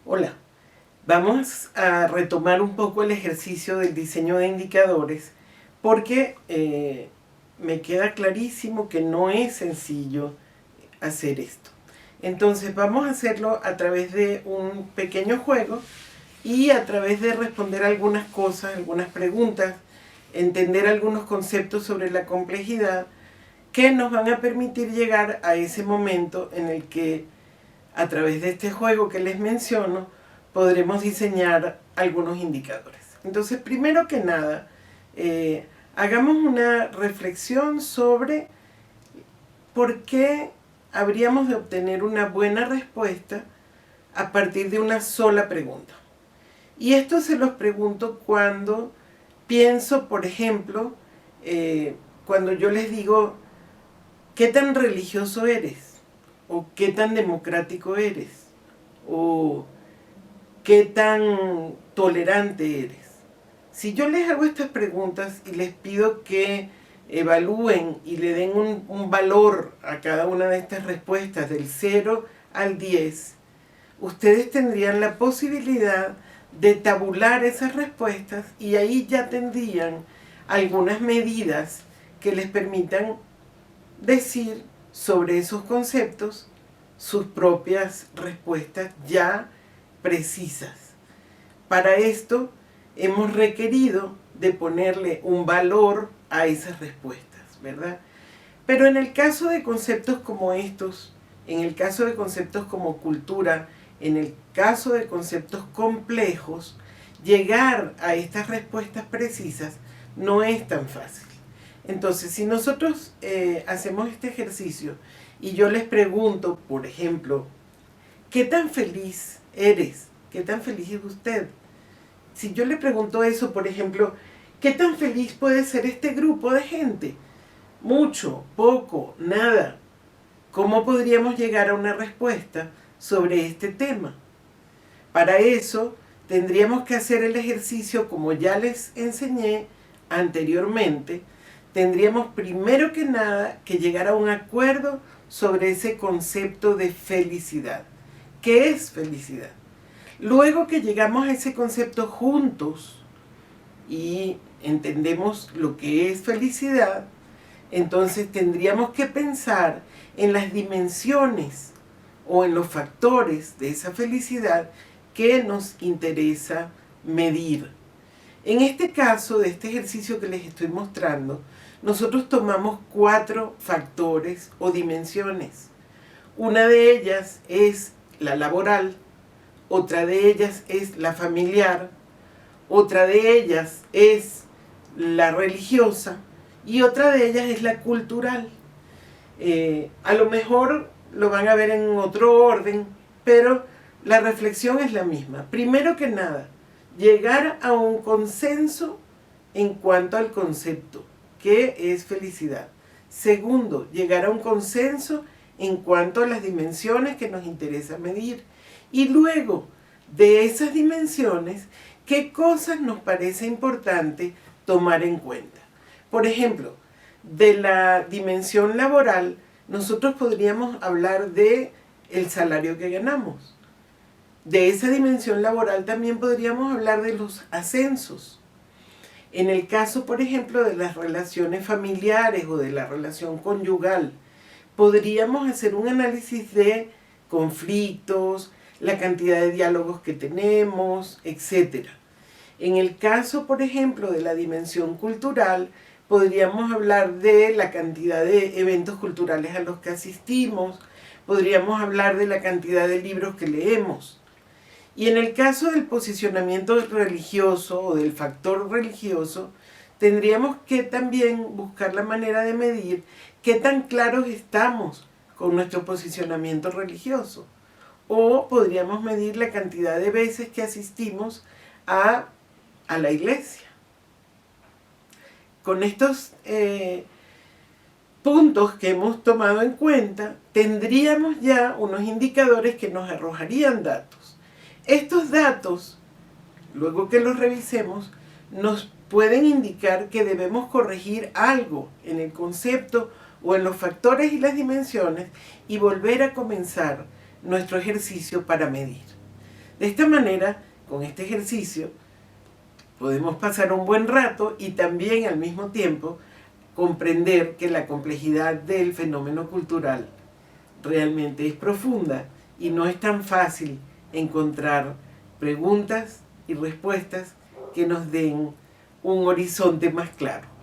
Hola, vamos a retomar un poco el ejercicio del diseño de indicadores porque me queda clarísimo que no es sencillo hacer esto. Entonces vamos a hacerlo a través de un pequeño juego y a través de responder algunas cosas, algunas preguntas, entender algunos conceptos sobre la complejidad que nos van a permitir llegar a ese momento en el que a través de este juego que les menciono podremos diseñar algunos indicadores. Entonces, primero que nada, hagamos una reflexión sobre por qué habríamos de obtener una buena respuesta a partir de una sola pregunta. Y esto se los pregunto cuando pienso, por ejemplo, cuando yo les digo, ¿qué tan religioso eres? ¿O qué tan democrático eres? ¿O qué tan tolerante eres? Si yo les hago estas preguntas y les pido que evalúen y le den un valor a cada una de estas respuestas del 0 al 10, ustedes tendrían la posibilidad de tabular esas respuestas y ahí ya tendrían algunas medidas que les permitan decir sobre esos conceptos sus propias respuestas ya precisas. Para esto hemos requerido de ponerle un valor a esas respuestas, ¿verdad? Pero en el caso de conceptos como estos, en el caso de conceptos como cultura, en el caso de conceptos complejos, llegar a estas respuestas precisas no es tan fácil. Entonces, si nosotros hacemos este ejercicio y yo les pregunto, por ejemplo, ¿qué tan feliz eres? ¿Qué tan feliz es usted? Si yo le pregunto eso, por ejemplo, ¿qué tan feliz puede ser este grupo de gente? Mucho, poco, nada. ¿Cómo podríamos llegar a una respuesta sobre este tema? Para eso tendríamos que hacer el ejercicio como ya les enseñé anteriormente. Tendríamos primero que nada que llegar a un acuerdo sobre ese concepto de felicidad. ¿Qué es felicidad? Luego que llegamos a ese concepto juntos y entendemos lo que es felicidad, entonces tendríamos que pensar en las dimensiones o en los factores de esa felicidad que nos interesa medir. En este caso, de este ejercicio que les estoy mostrando, nosotros tomamos 4 factores o dimensiones. Una de ellas es la laboral, otra de ellas es la familiar, otra de ellas es la religiosa y otra de ellas es la cultural. A lo mejor lo van a ver en otro orden, pero la reflexión es la misma. Primero que nada, llegar a un consenso en cuanto al concepto, que es felicidad. Segundo, llegar a un consenso en cuanto a las dimensiones que nos interesa medir. Y luego, de esas dimensiones, ¿qué cosas nos parece importante tomar en cuenta? Por ejemplo, de la dimensión laboral, nosotros podríamos hablar de el salario que ganamos. De esa dimensión laboral también podríamos hablar de los ascensos. En el caso, por ejemplo, de las relaciones familiares o de la relación conyugal, podríamos hacer un análisis de conflictos, la cantidad de diálogos que tenemos, etc. En el caso, por ejemplo, de la dimensión cultural, podríamos hablar de la cantidad de eventos culturales a los que asistimos, podríamos hablar de la cantidad de libros que leemos. Y en el caso del posicionamiento religioso o del factor religioso, tendríamos que también buscar la manera de medir qué tan claros estamos con nuestro posicionamiento religioso. O podríamos medir la cantidad de veces que asistimos a la iglesia. Con estos puntos que hemos tomado en cuenta, tendríamos ya unos indicadores que nos arrojarían datos. Estos datos, luego que los revisemos, nos pueden indicar que debemos corregir algo en el concepto o en los factores y las dimensiones y volver a comenzar nuestro ejercicio para medir. De esta manera, con este ejercicio, podemos pasar un buen rato y también al mismo tiempo comprender que la complejidad del fenómeno cultural realmente es profunda y no es tan fácil encontrar preguntas y respuestas que nos den un horizonte más claro.